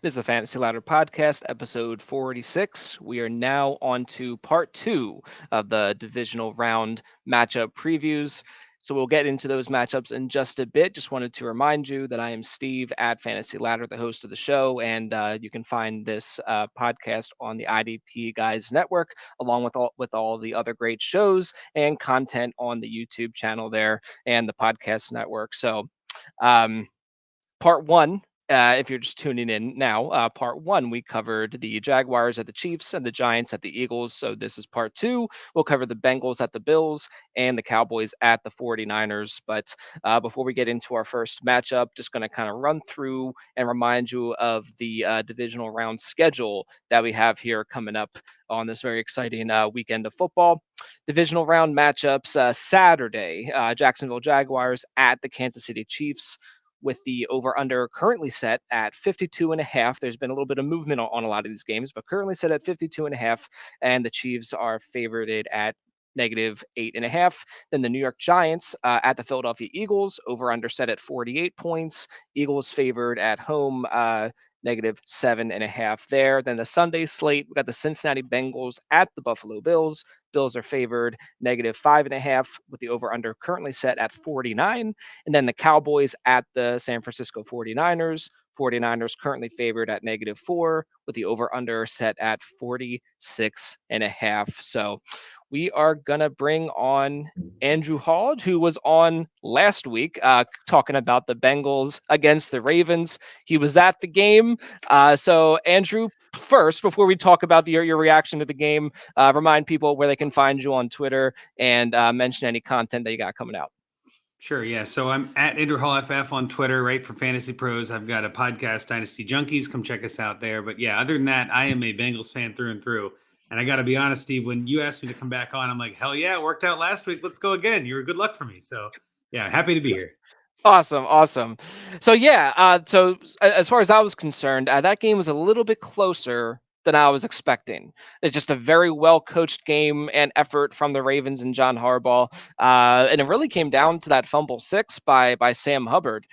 This is a Fantasy Ladder Podcast, episode 46. We are now on to part two of the divisional round matchup previews. So we'll get into those matchups in just a bit. Just wanted to remind you that I am Steve at Fantasy Ladder, the host of the show, and you can find this podcast on the IDP Guys Network, along with all the other great shows and content on the YouTube channel there and the podcast network. So um, part one, if you're just tuning in now, part one, we covered the Jaguars at the Chiefs and the Giants at the Eagles. So this is part two. We'll cover the Bengals at the Bills and the Cowboys at the 49ers. But before we get into our first matchup, just going to kind of run through and remind you of the divisional round schedule that we have here coming up on this very exciting weekend of football. Divisional round matchups Saturday, Jacksonville Jaguars at the Kansas City Chiefs with the over under currently set at 52 and a half. There's been a little bit of movement on a lot of these games, but currently set at 52 and a half. And the Chiefs are favored at -8.5. Then the New York Giants at the Philadelphia Eagles, over under set at 48 points. Eagles favored at home, -7.5 there. Then the Sunday slate, we got the Cincinnati Bengals at the Buffalo Bills. Bills are favored -5.5 with the over under currently set at 49. And then the Cowboys at the San Francisco 49ers. 49ers currently favored at -4 with the over under set at 46.5. So we are going to bring on Andrew Hall, who was on last week talking about the Bengals against the Ravens. He was at the game. So, Andrew, first, before we talk about your reaction to the game, remind people where they can find you on Twitter and mention any content that you got coming out. Sure, yeah. So I'm at Andrew Hall FF on Twitter, right, for Fantasy Pros. I've got a podcast, Dynasty Junkies. Come check us out there. But yeah, other than that, I am a Bengals fan through and through. And I got to be honest, Steve, when you asked me to come back on, I'm like, hell yeah, it worked out last week. Let's go again. You were good luck for me. So yeah, happy to be here. Awesome. So yeah, as far as I was concerned, that game was a little bit closer than I was expecting. It's just a very well coached game and effort from the Ravens and John Harbaugh, and it really came down to that fumble six by Sam Hubbard.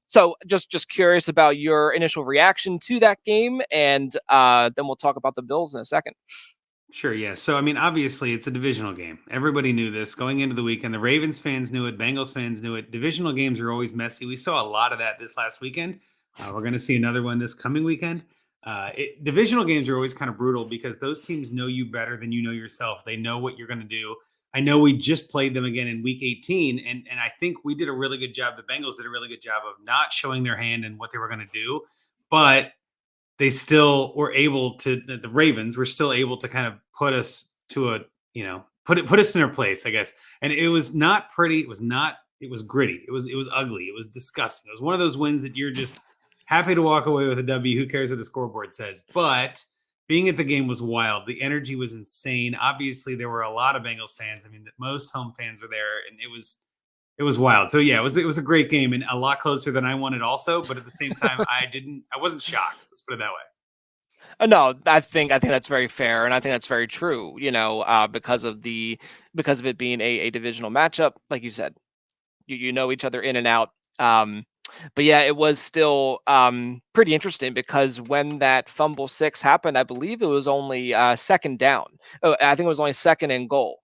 So just curious about your initial reaction to that game, and then we'll talk about the Bills in a second. Sure, yeah. So, I mean, obviously, it's a divisional game. Everybody knew this going into the weekend. The Ravens fans knew it. Bengals fans knew it. Divisional games are always messy. We saw a lot of that this last weekend. We're going to see another one this coming weekend. Divisional games are always kind of brutal because those teams know you better than you know yourself. They know what you're going to do. I know we just played them again in week 18, and I think we did a really good job. The Bengals did a really good job of not showing their hand and what they were going to do. But they still were able to, the Ravens were still able to kind of put us to a, put us in our place, I guess. And it was not pretty. It was gritty. It was ugly. It was disgusting. It was one of those wins that you're just happy to walk away with a W. Who cares what the scoreboard says? But being at the game was wild. The energy was insane. Obviously, there were a lot of Bengals fans. I mean, most home fans were there, and it was wild. So yeah, it was a great game and a lot closer than I wanted also, but at the same time I wasn't shocked. Let's put it that way. No, I think that's very fair, and I think that's very true. Because of it being a divisional matchup, like you said, you know each other in and out. But yeah, it was still pretty interesting because when that fumble six happened, I believe it was only second down. Oh, I think it was only second and goal.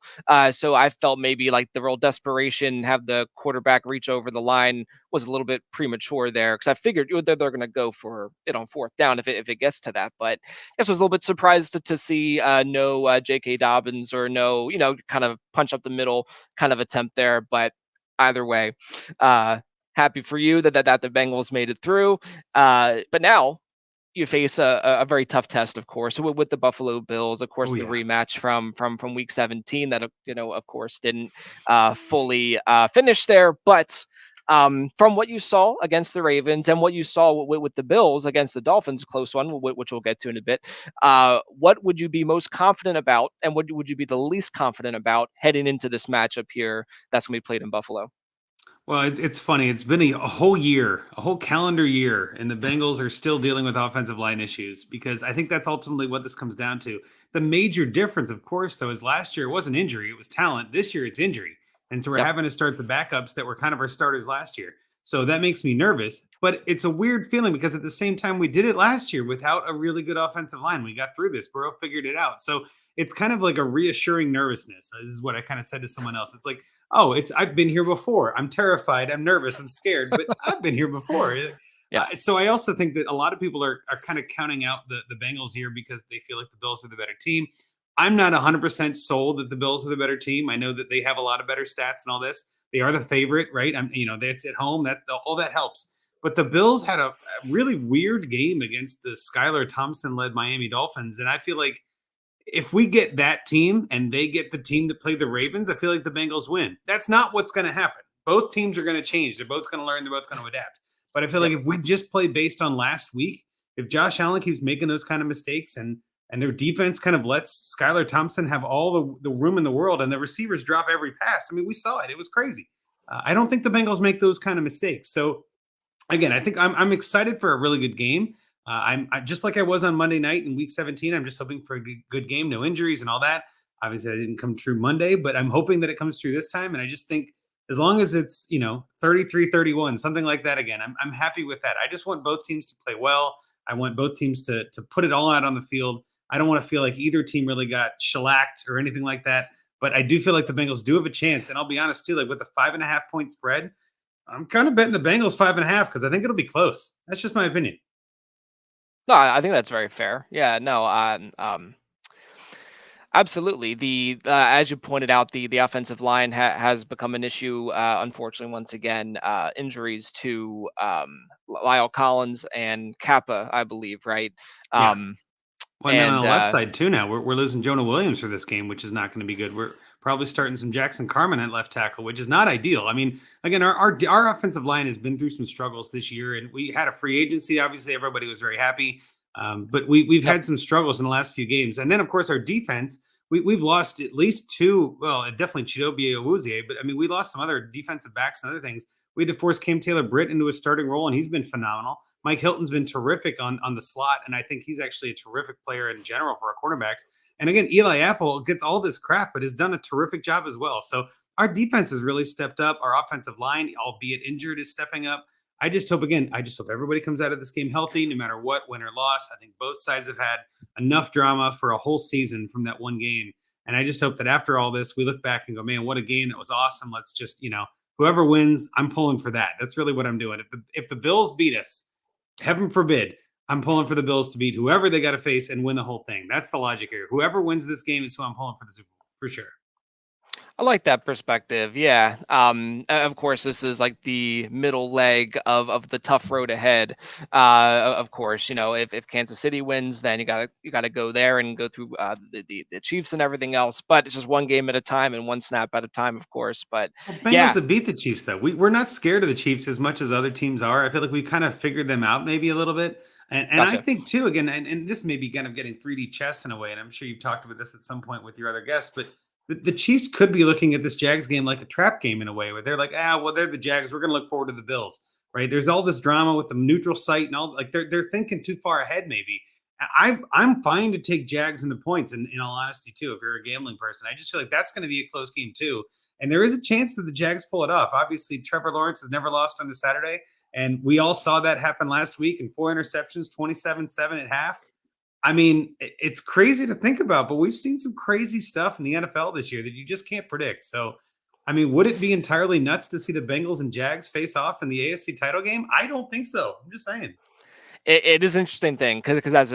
So I felt maybe like the real desperation, have the quarterback reach over the line was a little bit premature there because I figured they're going to go for it on fourth down if it gets to that. But I guess I was a little bit surprised to see no J.K. Dobbins or no, kind of punch up the middle kind of attempt there. But either way, uh, happy for you that the Bengals made it through. But now you face a very tough test, of course, with the Buffalo Bills. Of course, Oh the yeah. rematch from Week 17 that of course didn't fully finish there, but. From what you saw against the Ravens and what you saw with the Bills against the Dolphins, a close one, which we'll get to in a bit, what would you be most confident about, and what would you be the least confident about heading into this matchup here that's going to be played in Buffalo? Well, it's funny. It's been a whole year, a whole calendar year, and the Bengals are still dealing with offensive line issues because I think that's ultimately what this comes down to. The major difference, of course, though, is last year it wasn't injury, it was talent. This year it's injury. And so we're Yep. having to start the backups that were kind of our starters last year. So that makes me nervous. But it's a weird feeling because at the same time, we did it last year without a really good offensive line. We got through this. Burrow figured it out. So it's kind of like a reassuring nervousness. This is what I kind of said to someone else. It's like, oh, it's I've been here before. I'm terrified. I'm nervous. I'm scared, but I've been here before. Yeah. So I also think that a lot of people are kind of counting out the Bengals here because they feel like the Bills are the better team. I'm not 100% sold that the Bills are the better team. I know that they have a lot of better stats and all this. They are the favorite, right? That's at home. That all that helps. But the Bills had a really weird game against the Skylar Thompson led Miami Dolphins, and I feel like if we get that team and they get the team that play the Ravens, I feel like the Bengals win. That's not what's going to happen. Both teams are going to change. They're both going to learn. They're both going to adapt. But I feel like Yep. if we just play based on last week, if Josh Allen keeps making those kind of mistakes and their defense kind of lets Skylar Thompson have all the room in the world and the receivers drop every pass. I mean, we saw it. It was crazy. I don't think the Bengals make those kind of mistakes. So again, I think I'm excited for a really good game. Just like I was on Monday night in Week 17. I'm just hoping for a good game, no injuries and all that. Obviously, that didn't come true Monday, but I'm hoping that it comes true this time. And I just think as long as it's 33-31, something like that again, I'm happy with that. I just want both teams to play well. I want both teams to put it all out on the field. I don't want to feel like either team really got shellacked or anything like that. But I do feel like the Bengals do have a chance. And I'll be honest too, like with the 5.5 point spread, I'm kind of betting the Bengals 5.5 because I think it'll be close. That's just my opinion. No, I think that's very fair. Yeah, no, absolutely. The as you pointed out, the offensive line has become an issue. Unfortunately, once again, injuries to Lyle Collins and Kappa, I believe, right? Yeah. Um, Well, and then on and the left side too, now we're losing Jonah Williams for this game, which is not going to be good. We're probably starting some Jackson Carman at left tackle, which is not ideal. I mean, again, our offensive line has been through some struggles this year, and we had a free agency. Obviously, everybody was very happy, but we've Yep. had some struggles in the last few games, and then of course our defense. We've lost at least two. Well, definitely Chidobe Awuzie, but I mean, we lost some other defensive backs and other things. We had to force Cam Taylor Britt into a starting role, and he's been phenomenal. Mike Hilton's been terrific on the slot, and I think he's actually a terrific player in general for our quarterbacks. And again, Eli Apple gets all this crap, but has done a terrific job as well. So our defense has really stepped up. Our offensive line, albeit injured, is stepping up. I just hope everybody comes out of this game healthy, no matter what, win or loss. I think both sides have had enough drama for a whole season from that one game. And I just hope that after all this, we look back and go, man, what a game. That was awesome. Let's just, whoever wins, I'm pulling for that. That's really what I'm doing. If the Bills beat us, heaven forbid, I'm pulling for the Bills to beat whoever they got to face and win the whole thing. That's the logic here. Whoever wins this game is who I'm pulling for the Super Bowl for sure. I like that perspective. Yeah. Of course, this is like the middle leg of the tough road ahead. Of course, if Kansas City wins, then you gotta go there and go through the Chiefs and everything else. But it's just one game at a time and one snap at a time, of course. But Well, Bengals yeah, have beat the Chiefs though. We're not scared of the Chiefs as much as other teams are. I feel like we kind of figured them out maybe a little bit. And I gotcha. think too, again, and this may be kind of getting 3D chess in a way, and I'm sure you've talked about this at some point with your other guests, but the Chiefs could be looking at this Jags game like a trap game in a way where they're like, well, they're the Jags. We're gonna look forward to the Bills. Right. There's all this drama with the neutral site and all like they're thinking too far ahead, maybe. I'm fine to take Jags in the points in all honesty, too, if you're a gambling person. I just feel like that's going to be a close game, too. And there is a chance that the Jags pull it off. Obviously, Trevor Lawrence has never lost on a Saturday. And we all saw that happen last week in 4 interceptions, 27-7 at half. I mean, it's crazy to think about, but we've seen some crazy stuff in the NFL this year that you just can't predict. So, I mean, would it be entirely nuts to see the Bengals and Jags face off in the AFC title game? I don't think so. I'm just saying. It is an interesting thing because as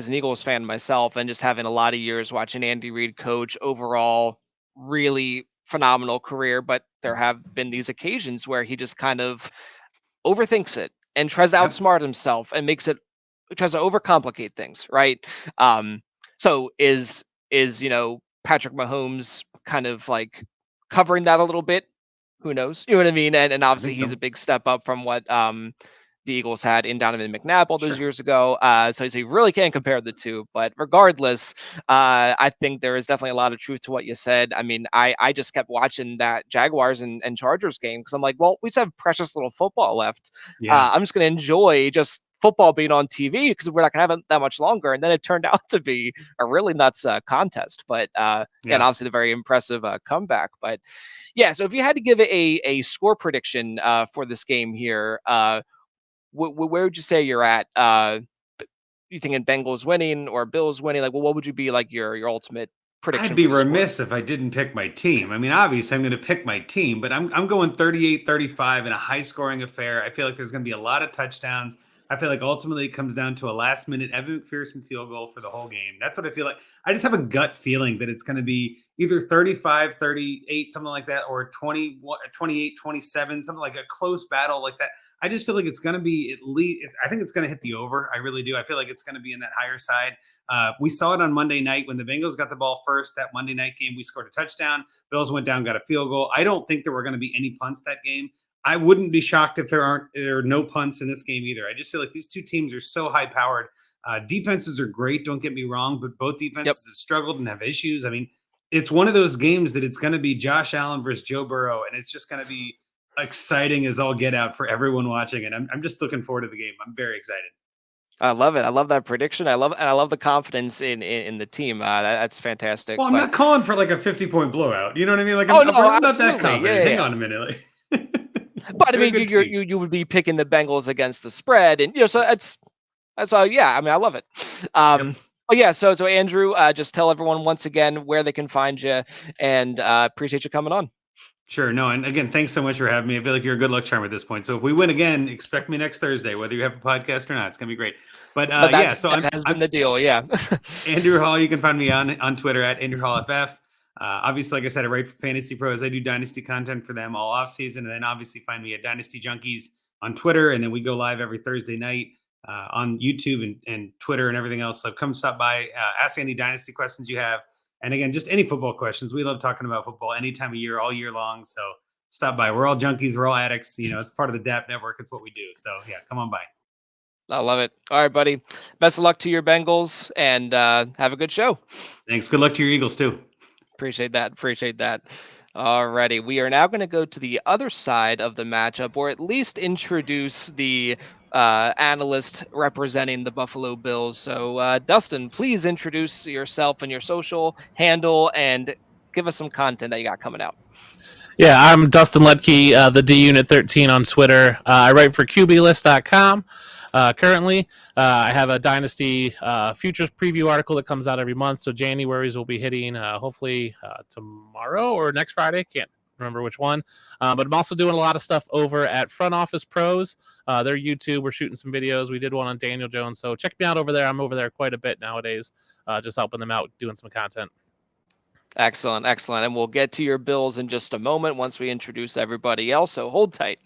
an Eagles fan myself and just having a lot of years watching Andy Reid coach, overall really phenomenal career, but there have been these occasions where he just kind of overthinks it and tries to Yep. outsmart himself and tries to overcomplicate things, right? Um, so is Patrick Mahomes kind of like covering that a little bit? Who knows? You know what I mean? And I obviously think he's so. a big step up from what the Eagles had in Donovan McNabb all those Sure. years ago. So you really can't compare the two. But regardless, I think there is definitely a lot of truth to what you said. I mean, I just kept watching that Jaguars and Chargers game because I'm like, well, we just have precious little football left. Yeah. I'm just going to enjoy just football being on TV because we're not going to have it that much longer. And then it turned out to be a really nuts contest. But and Yeah. obviously the very impressive comeback. But yeah, so if you had to give it a score prediction for this game here, where would you say you're at? You thinking Bengals winning or Bills winning? Like, well, what would you be like your ultimate I'd prediction be for the score? remiss if I didn't pick my team. I mean, obviously, I'm going to pick my team, but I'm going 38-35 in a high scoring affair. I feel like there's going to be a lot of touchdowns. I feel like ultimately it comes down to a last minute Evan McPherson field goal for the whole game. That's what I feel like. I just have a gut feeling that it's going to be either 35-38, something like that, or 28-27, something like a close battle like that. I just feel like it's going to be at least, I think it's going to hit the over. I really do. I feel like it's going to be in that higher side. We saw it on Monday night when the Bengals got the ball first. That Monday night game, we scored a touchdown. Bills went down, got a field goal. I don't think there were going to be any punts that game. I wouldn't be shocked if there are no punts in this game either. I just feel like these two teams are so high powered. Defenses are great, don't get me wrong, but both Yep. defenses have struggled and have issues. I mean, it's one of those games that it's going to be Josh Allen versus Joe Burrow, and it's just going to be exciting as all get out for everyone watching. And I'm just looking forward to the game. I'm very excited. I love it. I love that prediction. I love the confidence in the team. That's fantastic. Well, I'm But not calling for like a 50-point blowout. You know what I mean? Like oh no, I'm not that absolutely, yeah, confident. yeah, Hang yeah. on a minute. Like, But I they're a mean, good team. you would be picking the Bengals against the spread, and so Yes. that's yeah. I mean, I love it. Yep. But yeah, so Andrew, just tell everyone once again where they can find you, and appreciate you coming on. Sure. No, and again, thanks so much for having me. I feel like you're a good luck charm at this point. So if we win again, expect me next Thursday, whether you have a podcast or not. It's gonna be great. But But yeah, so that has been I'm the deal. Yeah. Andrew Hall. You can find me on Twitter at Andrew Hall FF. Obviously, like I said, I write for Fantasy Pros. I do Dynasty content for them all off season, and then obviously find me at Dynasty Junkies on Twitter, and then we go live every Thursday night on YouTube and Twitter and everything else. So come stop by, ask any Dynasty questions you have, and again, just any football questions. We love talking about football any time of year, all year long. So stop by. We're all junkies. We're all addicts. You know, it's part of the DAP network. It's what we do. So yeah, come on by. I love it. All right, buddy. Best of luck to your Bengals, and have a good show. Thanks. Good luck to your Eagles too. Appreciate that. Appreciate that. Alrighty, we are now going to go to the other side of the matchup, or at least introduce the analyst representing the Buffalo Bills. So, Dustin, please introduce yourself and your social handle, and give us some content that you got coming out. Yeah, I'm Dustin Ledke, the D Unit 13 on Twitter. I write for QBList.com. Currently, I have a Dynasty futures preview article that comes out every month. So January's will be hitting hopefully tomorrow or next Friday. Can't remember which one. But I'm also doing a lot of stuff over at Front Office Pros. Their YouTube. We're shooting some videos. We did one on Daniel Jones. So check me out over there. I'm over there quite a bit nowadays, just helping them out, doing some content. Excellent, excellent. And we'll get to your Bills in just a moment once we introduce everybody else. So hold tight.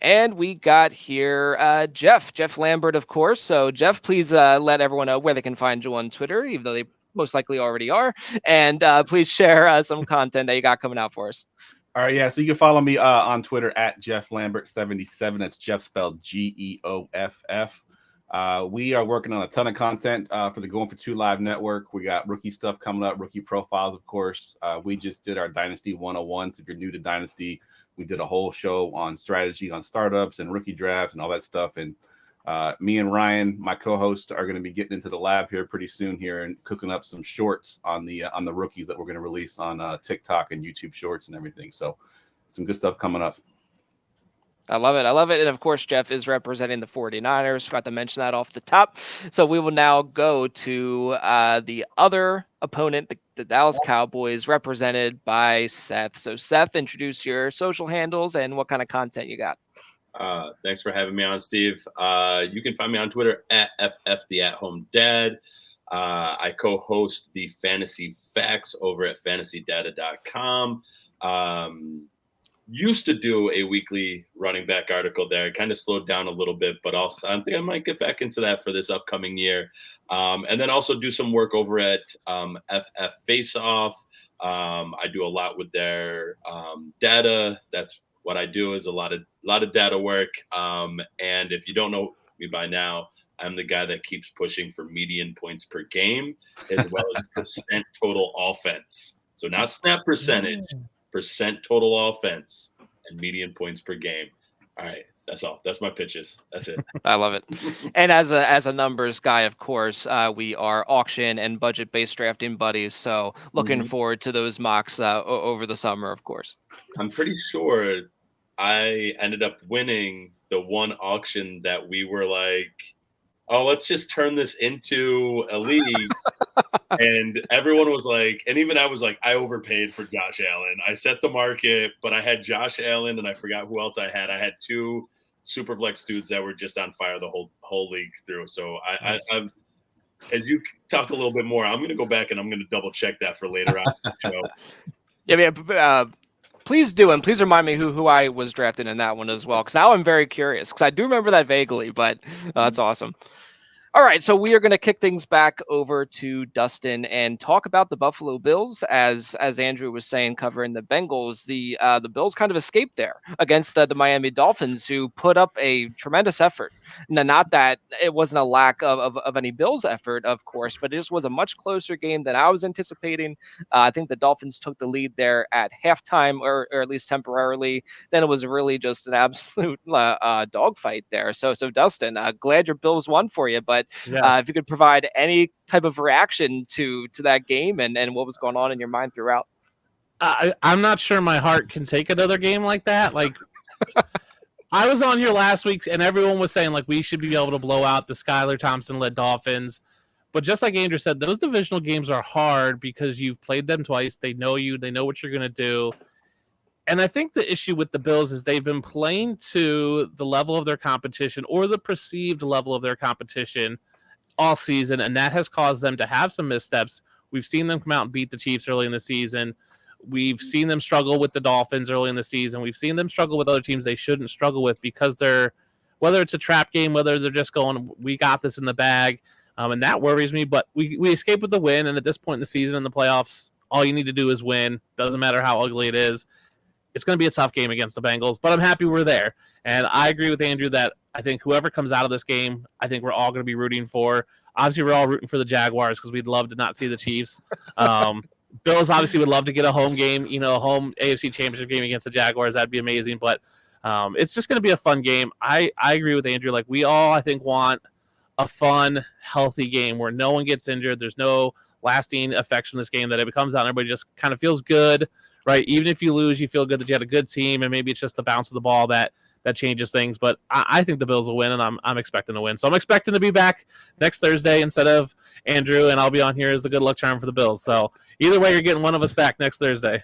And we got here Jeff Lambert, of course. So, Jeff, please let everyone know where they can find you on Twitter, even though they most likely already are. And please share some content that you got coming out for us. All right, yeah. So you can follow me on Twitter at Jeff Lambert77. That's Jeff spelled Geoff. We are working on a ton of content for the Going for Two Live network. We got rookie stuff coming up, rookie profiles, of course. We just did our Dynasty 101. So if you're new to Dynasty, we did a whole show on strategy, on startups and rookie drafts and all that stuff. And me and Ryan, my co-host, are going to be getting into the lab here pretty soon here and cooking up some shorts on the rookies that we're going to release on TikTok and YouTube Shorts and everything. So some good stuff coming up. I love it. I love it. And of course, Jeff is representing the 49ers. Forgot to mention that off the top. So we will now go to the other opponent, the Dallas Cowboys, represented by Seth. So, Seth, introduce your social handles and what kind of content you got. Thanks for having me on, Steve. You can find me on Twitter at FF the At Home Dad. I co-host the Fantasy Facts over at fantasydata.com. Used to do a weekly running back article there. Kind of slowed down a little bit, but also I think I might get back into that for this upcoming year. And then also do some work over at FF Face Off. I do a lot with their data. That's What I do is a lot of data work. And if you don't know me by now, I'm the guy that keeps pushing for median points per game as well as percent total offense. So not snap percentage, percent total offense, and median points per game. All right, that's all. That's my pitches. That's it. I love it. And as a numbers guy, of course, we are auction and budget based drafting buddies. So looking forward to those mocks over the summer, of course. I'm pretty sure I ended up winning the one auction that we were like, oh, let's just turn this into a league. And everyone was like, and even I was like, I overpaid for Josh Allen. I set the market, but I had Josh Allen and I forgot who else I had. I had 2 Superflex dudes that were just on fire the whole league through. So I'm, as you talk a little bit more, I'm going to go back and I'm going to double check that for later on in the show. Yeah, please do, and please remind me who I was drafted in that one as well, because now I'm very curious, because I do remember that vaguely, but that's awesome. All right, so we are going to kick things back over to Dustin and talk about the Buffalo Bills. As Andrew was saying, covering the Bengals, the Bills kind of escaped there against the Miami Dolphins, who put up a tremendous effort. Now, not that it wasn't a lack of any Bills effort, of course, but it just was a much closer game than I was anticipating. I think the Dolphins took the lead there at halftime, or at least temporarily. Then it was really just an absolute dogfight there. So Dustin, glad your Bills won for you, but if you could provide any type of reaction to that game and what was going on in your mind throughout. I'm not sure my heart can take another game like that. Like, I was on here last week and everyone was saying, like, we should be able to blow out the Skylar Thompson-led Dolphins. But just like Andrew said, those divisional games are hard because you've played them twice. They know you. They know what you're going to do. And I think the issue with the Bills is they've been playing to the level of their competition or the perceived level of their competition all season, and that has caused them to have some missteps. We've seen them come out and beat the Chiefs early in the season. We've seen them struggle with the Dolphins early in the season. We've seen them struggle with other teams they shouldn't struggle with because they're, whether it's a trap game, whether they're just going, we got this in the bag, and that worries me. But we escape with the win, and at this point in the season in the playoffs, all you need to do is win. Doesn't matter how ugly it is. It's going to be a tough game against the Bengals, but I'm happy we're there. And I agree with Andrew that I think whoever comes out of this game, I think we're all going to be rooting for. Obviously, we're all rooting for the Jaguars because we'd love to not see the Chiefs. Bills obviously would love to get a home game, a home AFC Championship game against the Jaguars. That'd be amazing. But it's just going to be a fun game. I agree with Andrew. Like, we all, I think, want a fun, healthy game where no one gets injured. There's no lasting effects from this game, that it comes out and everybody just kind of feels good. Right, even if you lose, you feel good that you had a good team, and maybe it's just the bounce of the ball that changes things. But I think the Bills will win, and I'm expecting to win. So I'm expecting to be back next Thursday instead of Andrew, and I'll be on here as the good luck charm for the Bills. So either way, you're getting one of us back next Thursday.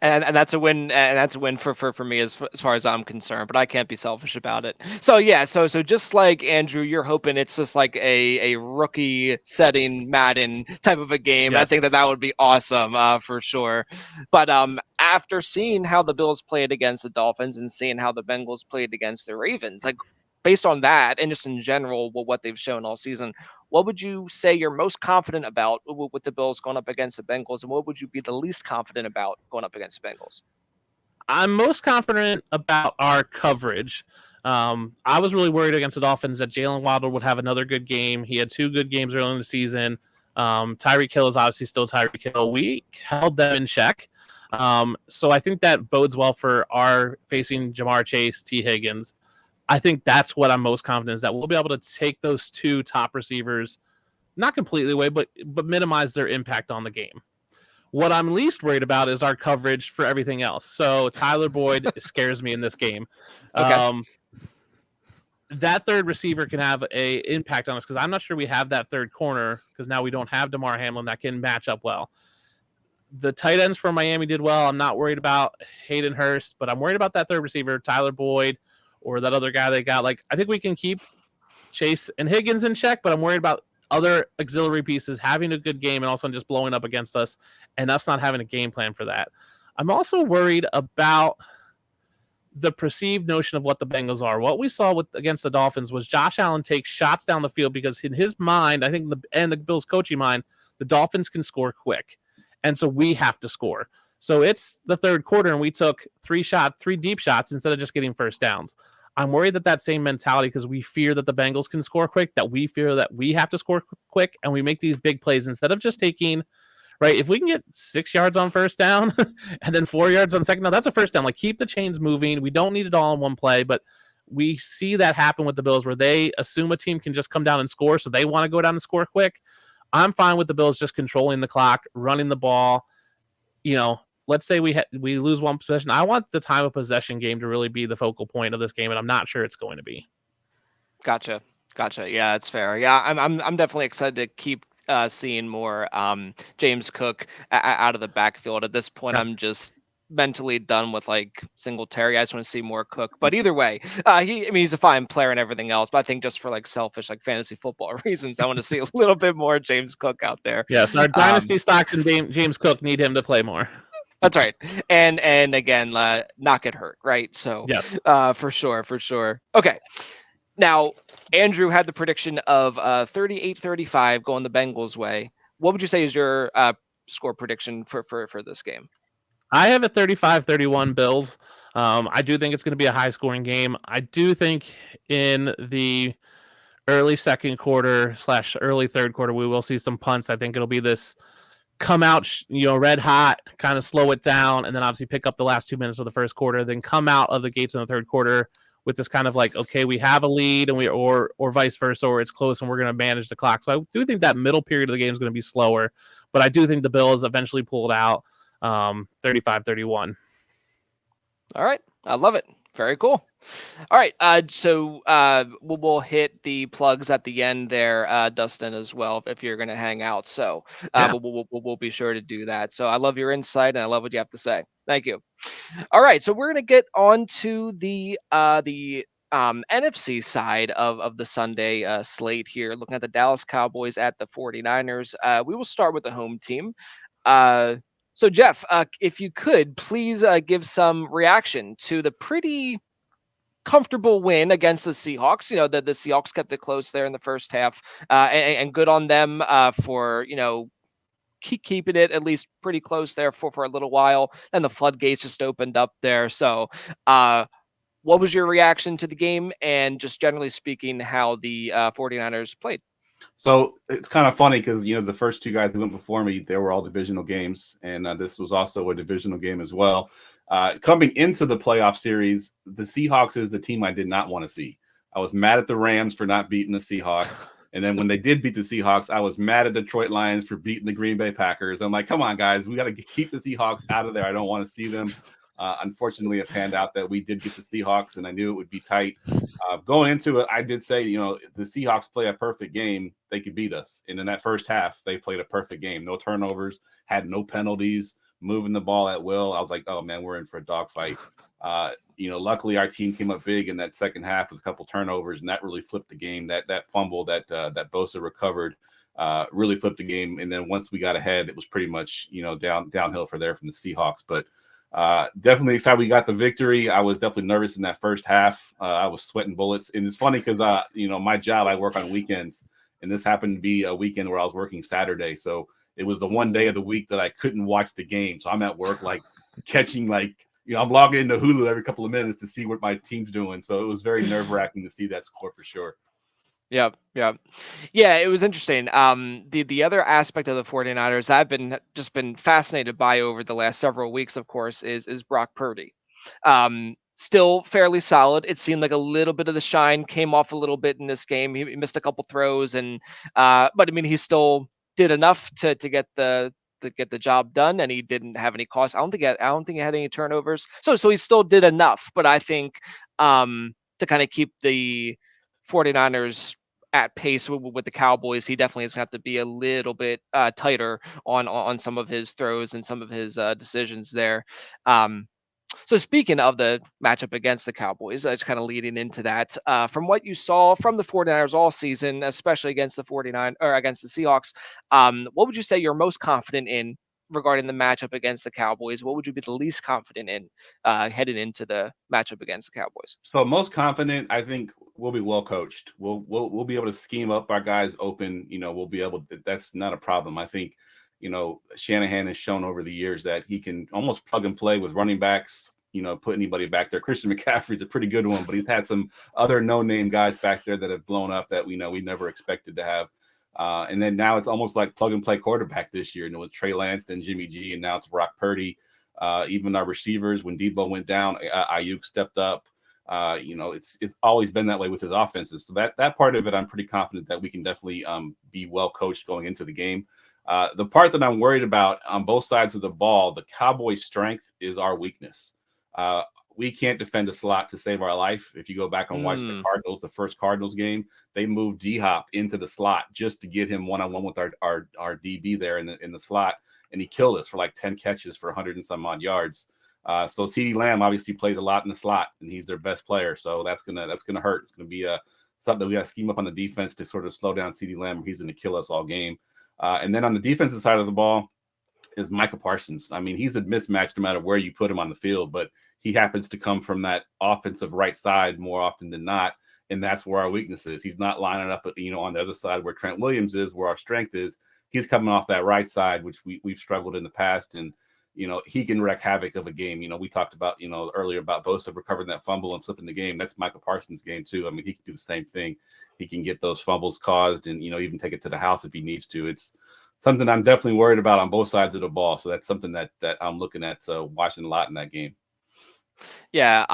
And that's a win, and that's a win for me as far as I'm concerned. But I can't be selfish about it. So yeah, so just like Andrew, you're hoping it's just like a rookie setting Madden type of a game. Yes. I think that would be awesome for sure. But after seeing how the Bills played against the Dolphins and seeing how the Bengals played against the Ravens, like, based on that and just in general what they've shown all season, what would you say you're most confident about with the Bills going up against the Bengals, and what would you be the least confident about going up against the Bengals? I'm most confident about our coverage. I was really worried against the Dolphins that Jalen Waddle would have another good game. He had 2 good games early in the season. Tyreek Hill is obviously still Tyreek Hill. We held them in check. So I think that bodes well for our facing Jamar Chase, T. Higgins. I think that's what I'm most confident is that we'll be able to take those 2 top receivers, not completely away, but minimize their impact on the game. What I'm least worried about is our coverage for everything else. So Tyler Boyd scares me in this game. Okay. That third receiver can have an impact on us because I'm not sure we have that third corner because now we don't have DeMar Hamlin that can match up well. The tight ends for Miami did well. I'm not worried about Hayden Hurst, but I'm worried about that third receiver, Tyler Boyd, or that other guy they got. Like, I think we can keep Chase and Higgins in check, but I'm worried about other auxiliary pieces having a good game and also just blowing up against us and us not having a game plan for that. I'm also worried about the perceived notion of what the Bengals are. What we saw against the Dolphins was Josh Allen take shots down the field because in his mind, I think and the Bills coaching mind, the Dolphins can score quick. And so we have to score. So it's the third quarter, and we took three deep shots instead of just getting first downs. I'm worried that same mentality, because we fear that the Bengals can score quick, that we fear that we have to score quick, and we make these big plays instead of just taking, right, if we can get 6 yards on first down and then 4 yards on second down, that's a first down. Like, keep the chains moving. We don't need it all in one play, but we see that happen with the Bills, where they assume a team can just come down and score, so they want to go down and score quick. I'm fine with the Bills just controlling the clock, running the ball. Let's say we lose one possession. I want the time of possession game to really be the focal point of this game, and I'm not sure it's going to be. Gotcha. Yeah, that's fair. Yeah, I'm definitely excited to keep seeing more James Cook out of the backfield. At this point, I'm just mentally done with like Singletary. I just want to see more Cook. But either way, he's a fine player and everything else. But I think just for like selfish, like fantasy football reasons, I want to see a little bit more James Cook out there. Yes, our dynasty stocks and James Cook need him to play more. That's right. And again, not get hurt, right? So yeah, for sure. Okay. Now, Andrew had the prediction of 38-35 going the Bengals' way. What would you say is your score prediction for this game? I have a 35-31 Bills. I do think it's going to be a high-scoring game. I do think in the early second quarter / early third quarter, we will see some punts. I think it'll be this come out, red hot, kind of slow it down, and then obviously pick up the last 2 minutes of the first quarter, then come out of the gates in the third quarter with this kind of like, okay, we have a lead, and or vice versa, or it's close and we're going to manage the clock. So I do think that middle period of the game is going to be slower, but I do think the Bills eventually pulled out 35-31. All right. I love it. Very cool. All right. So we'll hit the plugs at the end there, Dustin, as well, if you're going to hang out. So we'll be sure to do that. So I love your insight, and I love what you have to say. Thank you. All right. So we're going to get on to the NFC side of the Sunday slate here, looking at the Dallas Cowboys at the 49ers. We will start with the home team. So, Jeff, if you could please give some reaction to the pretty comfortable win against the Seahawks. The Seahawks kept it close there in the first half, and good on them for keeping it at least pretty close there for a little while. And the floodgates just opened up there. So, what was your reaction to the game, and just generally speaking, how the 49ers played? So it's kind of funny because, the first two guys that went before me, they were all divisional games. And this was also a divisional game as well. Coming into the playoff series, the Seahawks is the team I did not want to see. I was mad at the Rams for not beating the Seahawks. And then when they did beat the Seahawks, I was mad at Detroit Lions for beating the Green Bay Packers. I'm like, come on, guys, we got to keep the Seahawks out of there. I don't want to see them. Unfortunately, it panned out that we did get the Seahawks, and I knew it would be tight. Going into it, I did say, the Seahawks play a perfect game, they could beat us. And in that first half, they played a perfect game. No turnovers, had no penalties, moving the ball at will. I was like, oh, man, we're in for a dogfight. Luckily, our team came up big in that second half with a couple turnovers, and that really flipped the game. That fumble that Bosa recovered really flipped the game. And then once we got ahead, it was pretty much, downhill from the Seahawks. But definitely excited we got the victory. I was definitely nervous in that first half. I was sweating bullets, and it's funny because my job, I work on weekends, and this happened to be a weekend where I was working Saturday, so it was the one day of the week that I couldn't watch the game. So I'm at work catching I'm logging into Hulu every couple of minutes to see what my team's doing. So it was very nerve-wracking to see that score for sure. Yeah, it was interesting. The other aspect of the 49ers I've been fascinated by over the last several weeks, of course, is Brock Purdy. Still fairly solid. It seemed like a little bit of the shine came off a little bit in this game. He missed a couple throws, but I mean, he still did enough to get the job done, and he didn't have any costs. I don't think he had any turnovers. So he still did enough. But I think to kind of keep the 49ers at pace with the Cowboys, he definitely is going to have to be a little bit tighter on some of his throws and some of his decisions there. So speaking of the matchup against the Cowboys, just kind of leading into that, from what you saw from the 49ers all season, especially against the Seahawks, what would you say you're most confident in regarding the matchup against the Cowboys? What would you be the least confident in heading into the matchup against the Cowboys? So most confident, I think we'll be well coached. We'll be able to scheme up our guys open. We'll be able to, that's not a problem. I think, Shanahan has shown over the years that he can almost plug and play with running backs, put anybody back there. Christian McCaffrey's a pretty good one, but he's had some other no-name guys back there that have blown up that we never expected to have. And then now it's almost like plug and play quarterback this year, with Trey Lance, then Jimmy G, and now it's Brock Purdy. Even our receivers, when Debo went down, Ayuk stepped up. It's always been that way with his offenses. So that part of it, I'm pretty confident that we can definitely be well coached going into the game. The part that I'm worried about on both sides of the ball, the Cowboys' strength is our weakness. We can't defend a slot to save our life. If you go back and watch the first Cardinals game, they moved D-Hop into the slot just to get him one-on-one with our DB there in the slot, and he killed us for like 10 catches for 100 and some odd yards. So CeeDee Lamb obviously plays a lot in the slot, and he's their best player. So that's gonna hurt. It's gonna be something that we got to scheme up on the defense to sort of slow down CeeDee Lamb. He's gonna kill us all game. And then on the defensive side of the ball is Micah Parsons. I mean, he's a mismatch no matter where you put him on the field, but he happens to come from that offensive right side more often than not, and that's where our weakness is. He's not lining up, on the other side where Trent Williams is, where our strength is. He's coming off that right side, which we've struggled in the past, and he can wreak havoc of a game. We talked about earlier about Bosa recovering that fumble and flipping the game. That's Micah Parsons' game too. I mean, he can do the same thing. He can get those fumbles caused and even take it to the house if he needs to. It's something I'm definitely worried about on both sides of the ball. So that's something that I'm looking at watching a lot in that game. Yeah,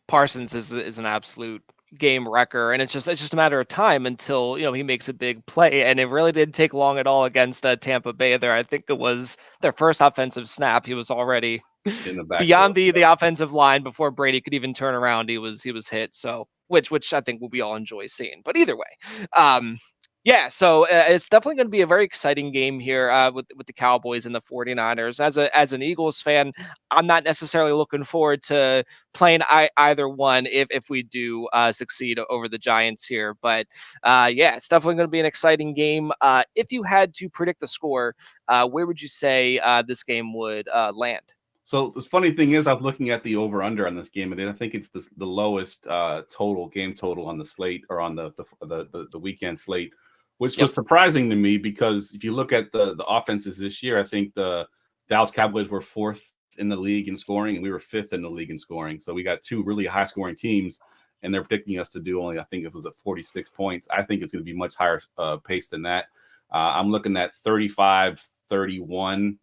Parsons is an absolute game wrecker, and it's just a matter of time until he makes a big play, and it really didn't take long at all against Tampa Bay. There, I think it was their first offensive snap. He was already in the back beyond the offensive line before Brady could even turn around. He was hit. So which I think we all enjoy seeing. But either way, yeah, so it's definitely going to be a very exciting game here with the Cowboys and the 49ers. As an Eagles fan, I'm not necessarily looking forward to playing either one if we do succeed over the Giants here. But yeah, it's definitely going to be an exciting game. If you had to predict the score, where would you say this game would land? So the funny thing is, I was looking at the over/under on this game, and I think it's the lowest game total on the slate, or on the weekend slate, which was surprising to me, because if you look at the offenses this year, I think the Dallas Cowboys were 4th in the league in scoring, and we were 5th in the league in scoring. So we got two really high scoring teams, and they're predicting us to do only, I think it was at 46 points. I think it's going to be much higher pace than that. I'm looking at 35-31.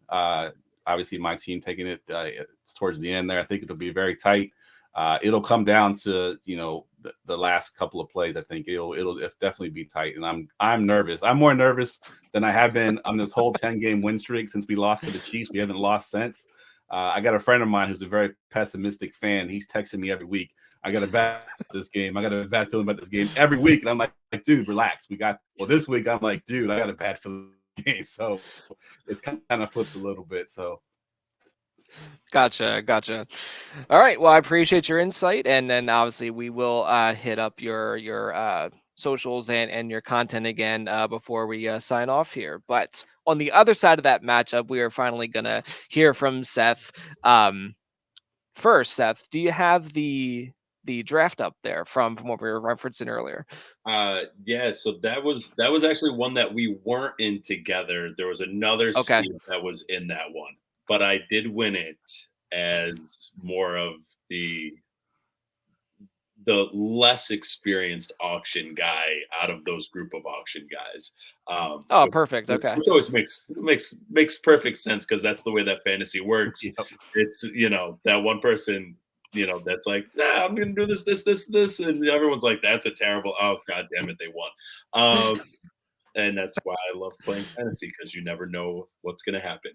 Obviously, my team taking it towards the end there. I think it'll be very tight. It'll come down to the last couple of plays. I think it'll definitely be tight, and I'm nervous. I'm more nervous than I have been on this whole 10-game win streak since we lost to the Chiefs. We haven't lost since. I got a friend of mine who's a very pessimistic fan. He's texting me every week. I got a bad this game. I got a bad feeling about this game every week, and I'm like, dude, relax. This week I'm like, dude, I got a bad feeling game. So it's kind of flipped a little bit. So Gotcha. All right. Well, I appreciate your insight, and then obviously we will hit up your socials and your content again before we sign off here. But on the other side of that matchup, we are finally gonna hear from Seth. First, Seth, do you have the draft up there from what we were referencing earlier? Yeah, so that was actually one that we weren't in together. There was another Okay. Steve that was in that one, but I did win it as more of the less experienced auction guy out of those group of auction guys. Oh, perfect. Okay. Which always makes perfect sense, because that's the way that fantasy works. Yep. It's that one person that's like, nah, I'm gonna do this, and everyone's like, that's a terrible. Oh, god damn it, they won. And that's why I love playing fantasy, because you never know what's gonna happen.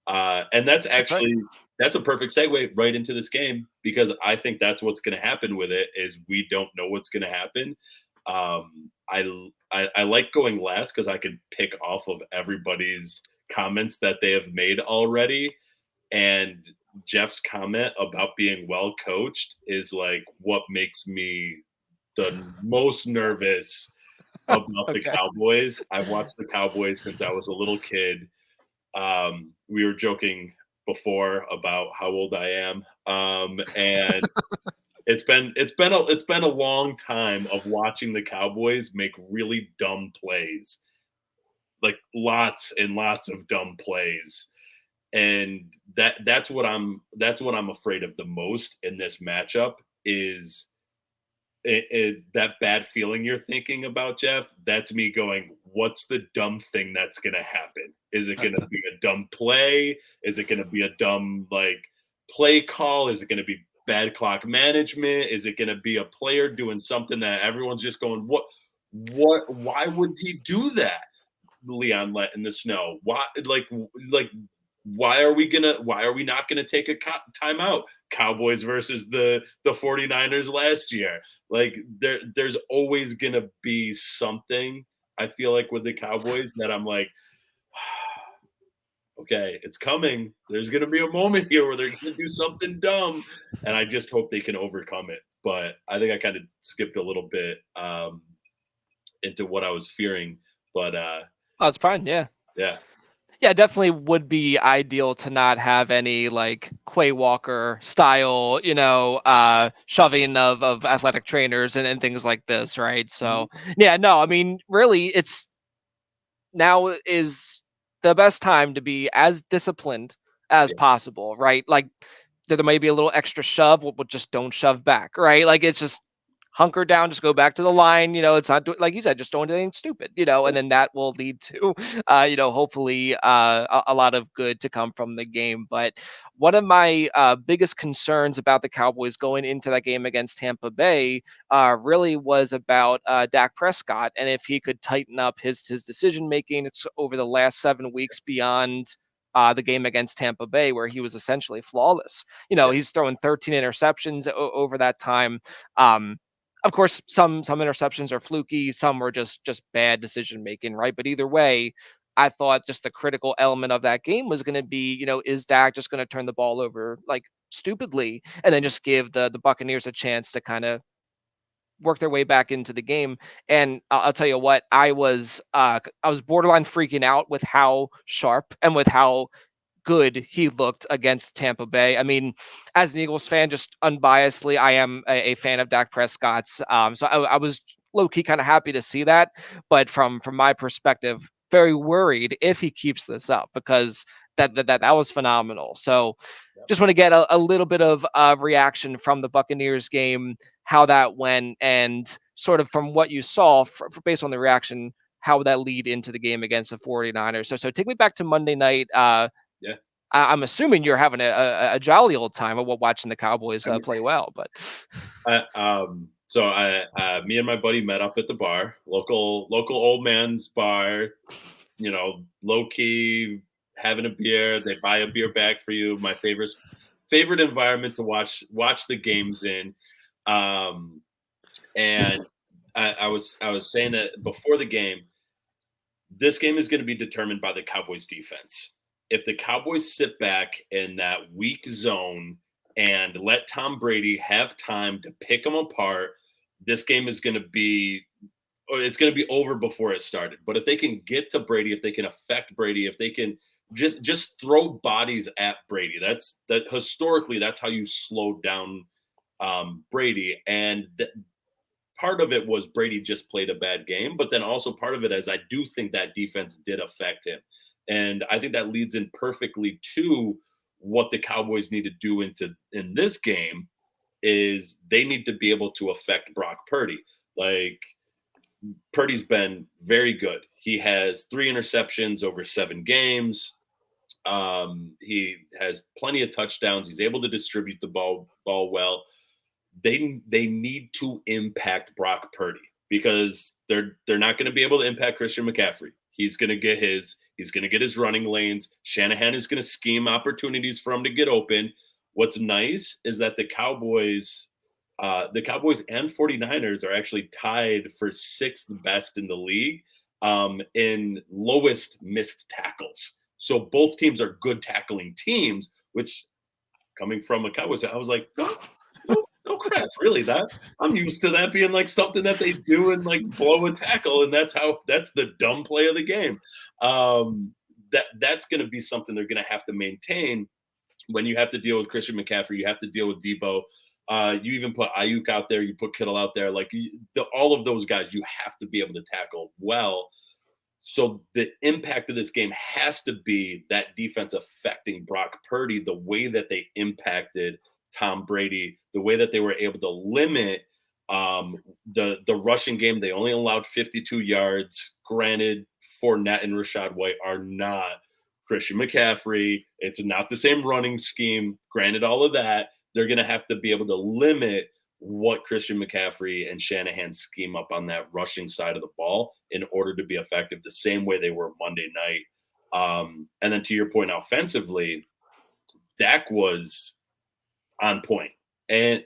And that's actually that's a perfect segue right into this game, because I think that's what's going to happen with it, is we don't know what's going to happen. I like going last, because I can pick off of everybody's comments that they have made already. And Jeff's comment about being well coached is like what makes me the most nervous about the Cowboys. I've watched the Cowboys since I was a little kid. We were joking before about how old I am, and it's been a long time of watching the Cowboys make really dumb plays. like lots and lots of dumb plays. And that's what I'm afraid of the most in this matchup is that bad feeling you're thinking about, Jeff. That's me going, what's the dumb thing that's going to happen? Is it going to be a dumb play? Is it going to be a dumb play call? Is it going to be bad clock management? Is it going to be a player doing something that everyone's just going, why would he do that? Leon let in the snow. Why why are we not gonna take a timeout? Cowboys versus the 49ers last year. Like there's always gonna be something, I feel like, with the Cowboys that I'm like, okay, it's coming. There's gonna be a moment here where they're gonna do something dumb. And I just hope they can overcome it. But I think I kind of skipped a little bit into what I was fearing. But Oh, it's fine. Yeah. yeah. Yeah, definitely would be ideal to not have any like Quay Walker style, shoving of athletic trainers and things like this, right? So, yeah, no, I mean, really, it's now is the best time to be as disciplined as possible, right? Like, there may be a little extra shove, but just don't shove back, right? Like, it's just hunker down, just go back to the line. It's not like you said, just don't do anything stupid, and then that will lead to, hopefully a lot of good to come from the game. But one of my biggest concerns about the Cowboys going into that game against Tampa Bay really was about Dak Prescott and if he could tighten up his decision making over the last 7 weeks beyond the game against Tampa Bay, where he was essentially flawless. He's throwing 13 interceptions over that time. Of course, some interceptions are fluky, some were just bad decision making, right? But either way, I thought just the critical element of that game was going to be, is Dak just going to turn the ball over like stupidly and then just give the Buccaneers a chance to kind of work their way back into the game. And I'll tell you what, I was borderline freaking out with how sharp and with how good he looked against Tampa Bay. I mean, as an Eagles fan, just unbiasedly, I am a fan of Dak Prescott's. So I was low key kind of happy to see that, but from my perspective, very worried if he keeps this up because that was phenomenal. So just want to get a little bit of reaction from the Buccaneers game, how that went, and sort of from what you saw, based on the reaction, how would that lead into the game against the 49ers? So take me back to Monday night. Yeah. I'm assuming you're having a jolly old time of watching the Cowboys play well, but so me and my buddy met up at the bar, local old man's bar, low key, having a beer. They buy a beer bag for you. My favorite environment to watch the games in. And I was saying that before the game, this game is going to be determined by the Cowboys defense. If the Cowboys sit back in that weak zone and let Tom Brady have time to pick them apart, this game is going to be over before it started. But if they can get to Brady, if they can affect Brady, if they can just throw bodies at Brady, that historically that's how you slow down Brady. And part of it was Brady just played a bad game, but then also part of it is I do think that defense did affect him. And I think that leads in perfectly to what the Cowboys need to do in this game is they need to be able to affect Brock Purdy. Like, Purdy's been very good. He has 3 interceptions over 7 games. He has plenty of touchdowns. He's able to distribute the ball well. They need to impact Brock Purdy because they're not going to be able to impact Christian McCaffrey. He's going to get his running lanes. Shanahan is going to scheme opportunities for him to get open. What's nice is that the Cowboys and 49ers are actually tied for 6th best in the league in lowest missed tackles. So both teams are good tackling teams, which coming from a Cowboys, I was like, no crap, really? That I'm used to that being like something that they do and like blow a tackle, and that's the dumb play of the game. That's going to be something they're going to have to maintain when you have to deal with Christian McCaffrey. You have to deal with Debo. You even put Ayuk out there. You put Kittle out there. Like all of those guys, you have to be able to tackle well. So the impact of this game has to be that defense affecting Brock Purdy the way that they impacted Tom Brady, the way that they were able to limit the rushing game. They only allowed 52 yards. Granted, Fournette and Rashad White are not Christian McCaffrey. It's not the same running scheme. Granted, all of that, they're going to have to be able to limit what Christian McCaffrey and Shanahan scheme up on that rushing side of the ball in order to be effective the same way they were Monday night. And then to your point, offensively, Dak was on point. And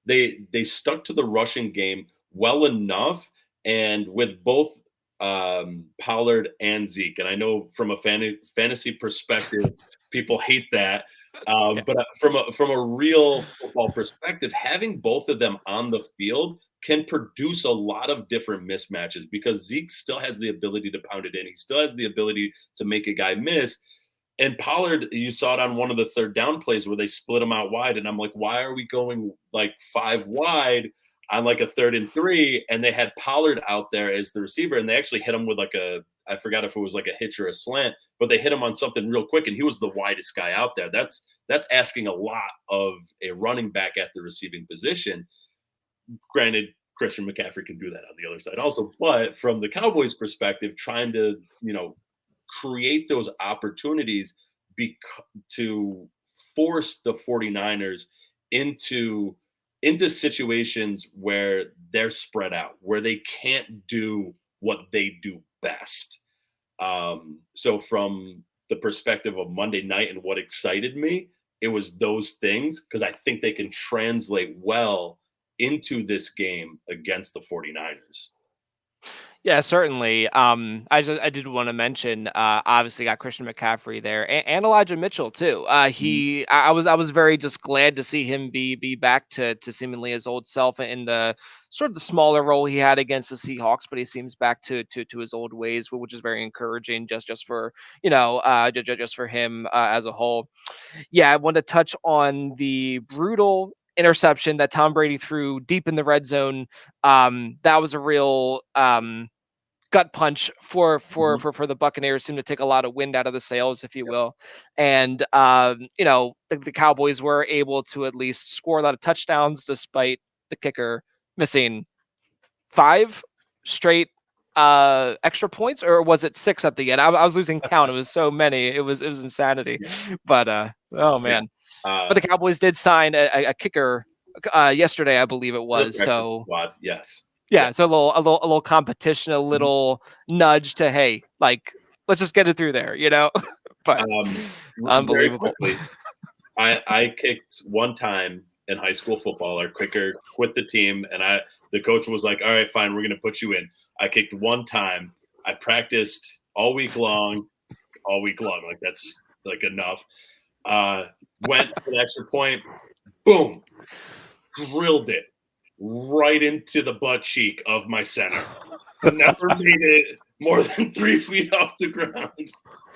they stuck to the rushing game well enough, and with both Pollard and Zeke. And I know from a fantasy perspective, people hate that. But from a real football perspective, having both of them on the field can produce a lot of different mismatches because Zeke still has the ability to pound it in. He still has the ability to make a guy miss. And Pollard, you saw it on one of the third down plays where they split him out wide. And I'm like, why are we going like 5 wide on like a 3rd and 3? And they had Pollard out there as the receiver. And they actually hit him with like I forgot if it was like a hitch or a slant, but they hit him on something real quick. And he was the widest guy out there. That's asking a lot of a running back at the receiving position. Granted, Christian McCaffrey can do that on the other side also. But from the Cowboys' perspective, trying to, create those opportunities to force the 49ers into situations where they're spread out, where they can't do what they do best. So from the perspective of Monday night and what excited me, it was those things because I think they can translate well into this game against the 49ers. Yeah, certainly. I did want to mention, obviously got Christian McCaffrey there and Elijah Mitchell too. I was very just glad to see him be back to seemingly his old self in the sort of the smaller role he had against the Seahawks, but he seems back to his old ways, which is very encouraging just for just for him as a whole. Yeah, I want to touch on the brutal interception that Tom Brady threw deep in the red zone. That was a real gut punch for the Buccaneers. Seemed to take a lot of wind out of the sails, if you will. And the Cowboys were able to at least score a lot of touchdowns despite the kicker missing 5 straight extra points, or was it 6 at the end? I was losing count. It was so many. It was insanity. But oh man. But the Cowboys did sign a kicker yesterday, I believe it was. So squad, yes. yeah, so a little competition, a little nudge to, hey, like, let's just get it through there, But unbelievable. Very quickly, I kicked one time in high school football. Our kicker quit the team, and the coach was like, "All right, fine, we're going to put you in." I kicked one time. I practiced all week long. Like that's like enough. Went for the extra point. Boom, drilled it right into the butt cheek of my center. Never made it more than 3 feet off the ground.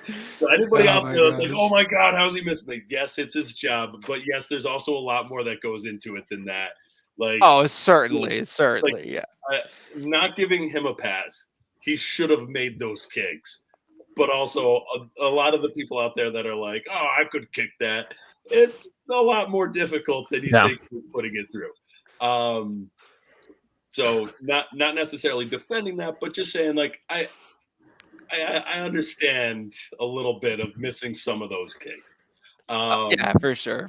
So anybody out there that's like, oh my God, how's he missing it? Yes, it's his job. But yes, there's also a lot more that goes into it than that. Like, oh, certainly, yeah. Not giving him a pass. He should have made those kicks. But also a lot of the people out there that are like, oh, I could kick that. It's a lot more difficult than you think putting it through. So not necessarily defending that, but just saying like I understand a little bit of missing some of those kicks. Yeah, for sure.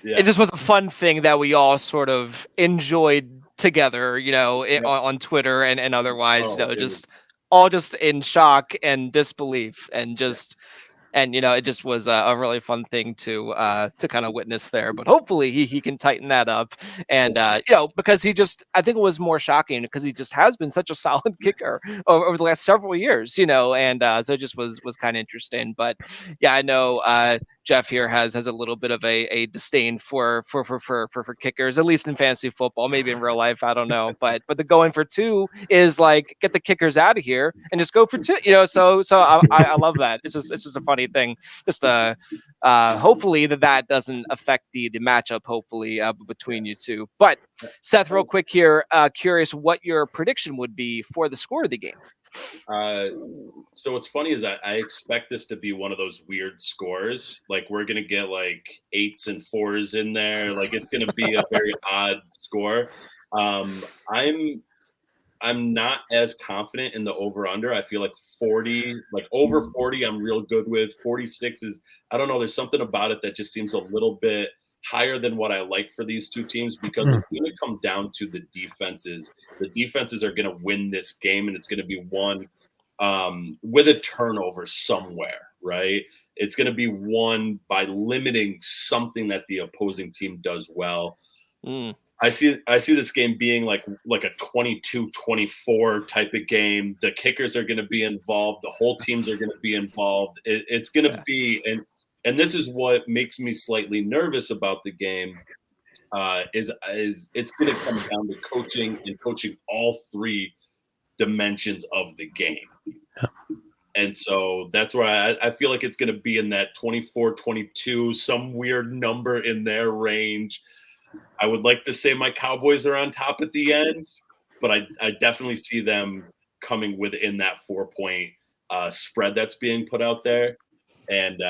Yeah. It just was a fun thing that we all sort of enjoyed together, on Twitter and otherwise, all just in shock and disbelief and just. And it just was a really fun thing to kind of witness there. But hopefully he can tighten that up. And because I think it was more shocking because he just has been such a solid kicker over the last several years. And so it just was kind of interesting. But yeah, I know Jeff here has a little bit of a disdain for kickers, at least in fantasy football, maybe in real life, I don't know. But the going for 2 is like, get the kickers out of here and just go for 2. So I love that. It's just a funny thing. Just hopefully that doesn't affect the matchup. Hopefully between you two. But Seth, real quick here, curious what your prediction would be for the score of the game. So what's funny is I expect this to be one of those weird scores. Like we're gonna get like 8s and 4s in there. Like it's gonna be a very odd score. I'm not as confident in the over under. I feel like 40, like over 40, I'm real good with. 46 is, I don't know, there's something about it that just seems a little bit higher than what I like for these two teams because it's going to come down to the defenses. The defenses are going to win this game, and it's going to be won with a turnover somewhere, right? It's going to be won by limiting something that the opposing team does well. I see this game being like a 22-24 type of game. The kickers are going to be involved. The whole teams are going to be involved. It's going to be, and this is what makes me slightly nervous about the game. Is it's going to come down to coaching and coaching all three dimensions of the game. And so that's where I feel like it's going to be in that 24-22, some weird number in their range. I would like to say my Cowboys are on top at the end, but I definitely see them coming within that 4-point spread that's being put out there. And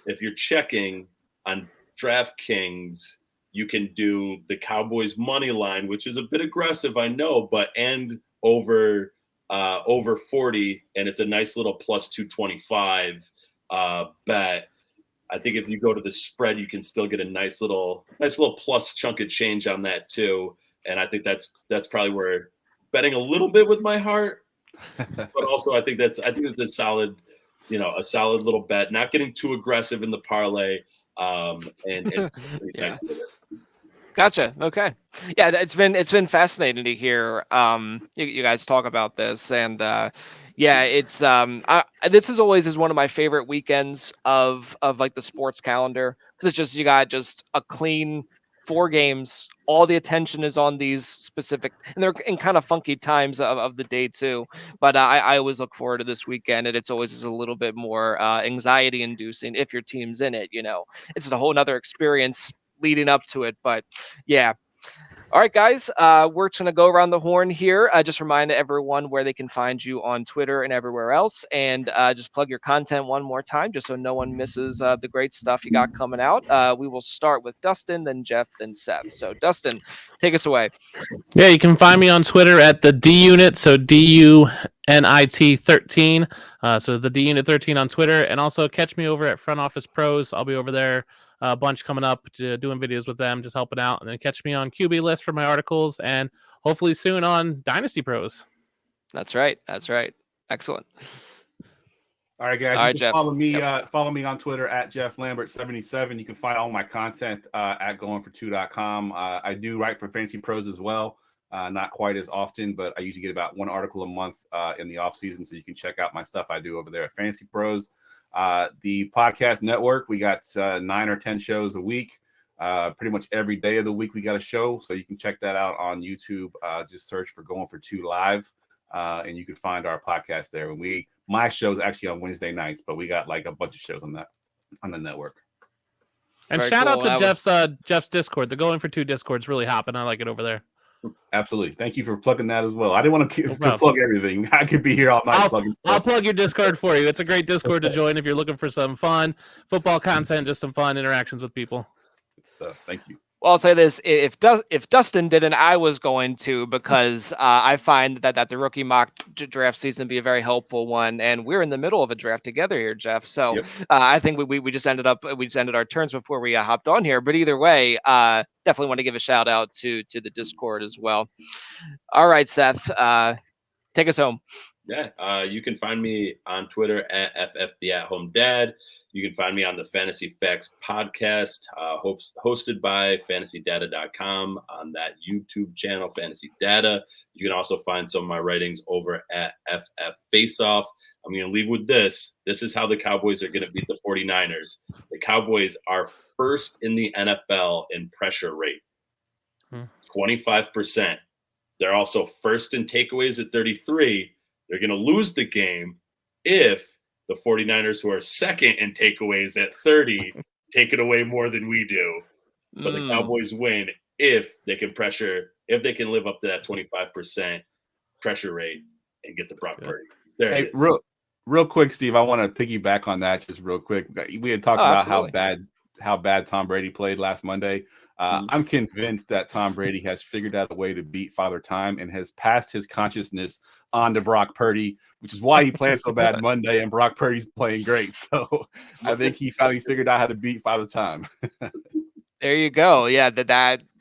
if you're checking on DraftKings, you can do the Cowboys money line, which is a bit aggressive, I know, but and over 40, and it's a nice little plus 225 bet. I think if you go to the spread, you can still get a nice little plus chunk of change on that too. And I think that's probably where betting a little bit with my heart, but also I think it's a solid, a solid little bet. Not getting too aggressive in the parlay, and Yeah. nice with it. Gotcha. Okay. Yeah, it's been fascinating to hear you guys talk about this, and yeah, it's this is always is one of my favorite weekends of like the sports calendar because it's just you got just a clean 4 games. All the attention is on these specific, and they're in kind of funky times of the day too. But I always look forward to this weekend, and it's always just a little bit more anxiety inducing if your team's in it. It's a whole nother experience leading up to it. But yeah. All right, guys, we're going to go around the horn here. Just remind everyone where they can find you on Twitter and everywhere else. And just plug your content one more time, just so no one misses the great stuff you got coming out. We will start with Dustin, then Jeff, then Seth. So, Dustin, take us away. Yeah, you can find me on Twitter at the D Unit, so DUNIT 13. So the D Unit 13 on Twitter, and also catch me over at Front Office Pros. I'll be over there a bunch coming up, doing videos with them, just helping out, and then catch me on QB List for my articles, and hopefully soon on Dynasty Pros. That's right. Excellent. All right, guys. All right, you can Jeff. follow me on Twitter at Jeff Lambert77. You can find all my content at goingfor2.com. I do write for Fantasy Pros as well. Not quite as often, but I usually get about 1 article a month in the off season. So you can check out my stuff I do over there at Fantasy Pros. The podcast network, we got 9 or 10 shows a week. Pretty much every day of the week we got a show. So you can check that out on YouTube. Just search for Going for 2 Live. And you can find our podcast there. And my show is actually on Wednesday nights, but we got like a bunch of shows on the network. And Very shout cool. out to Jeff's Discord. The Going for 2 Discord's really hopping. I like it over there. Absolutely. Thank you for plugging that as well. I didn't want to plug everything. I could be here all night plugging stuff. I'll plug your Discord for you. It's a great Discord to join if you're looking for some fun football content, just some fun interactions with people. Good stuff. Thank you. Well, I'll say this: if Dustin didn't, I was going to, because I find that the rookie mock draft season be a very helpful one, and we're in the middle of a draft together here, Jeff. So Yep. I think we just ended our turns before we hopped on here. But either way, definitely want to give a shout out to the Discord as well. All right, Seth, take us home. Yeah, you can find me on Twitter at FFTheAtHomeDad. You can find me on the Fantasy Facts podcast, hosted by fantasydata.com on that YouTube channel, Fantasy Data. You can also find some of my writings over at FF Faceoff. I'm going to leave with this. This is how the Cowboys are going to beat the 49ers. The Cowboys are first in the NFL in pressure rate, 25%. They're also first in takeaways at 33. They're going to lose the game if the 49ers, who are second in takeaways at 30, take it away more than we do. But the Cowboys win if they can live up to that 25% pressure rate and get to Brock Purdy. There Hey, it is. real quick, Steve. I want to piggyback on that just real quick. We had talked Oh, about absolutely. how bad Tom Brady played last Monday. Mhm. I'm convinced that Tom Brady has figured out a way to beat Father Time and has passed his consciousness on to Brock Purdy, which is why he played so bad Monday and Brock Purdy's playing great. So I think he finally figured out how to beat Father Time. There you go. Yeah,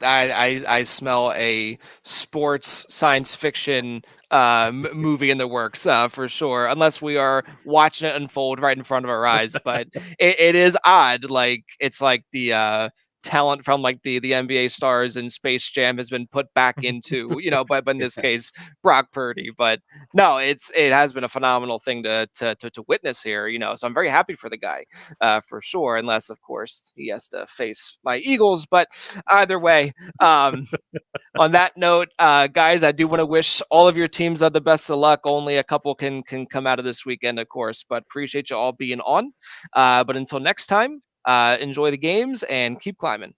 I smell a sports science fiction movie in the works for sure. Unless we are watching it unfold right in front of our eyes, but it is odd. Like it's like the talent from like the NBA stars in Space Jam has been put back into but in this case Brock Purdy. But no, it has been a phenomenal thing to witness here. So I'm very happy for the guy. For sure, unless of course he has to face my Eagles. But either way, on that note, guys, I do want to wish all of your teams the best of luck. Only a couple can come out of this weekend, of course, but appreciate you all being on. But until next time, enjoy the games and keep climbing.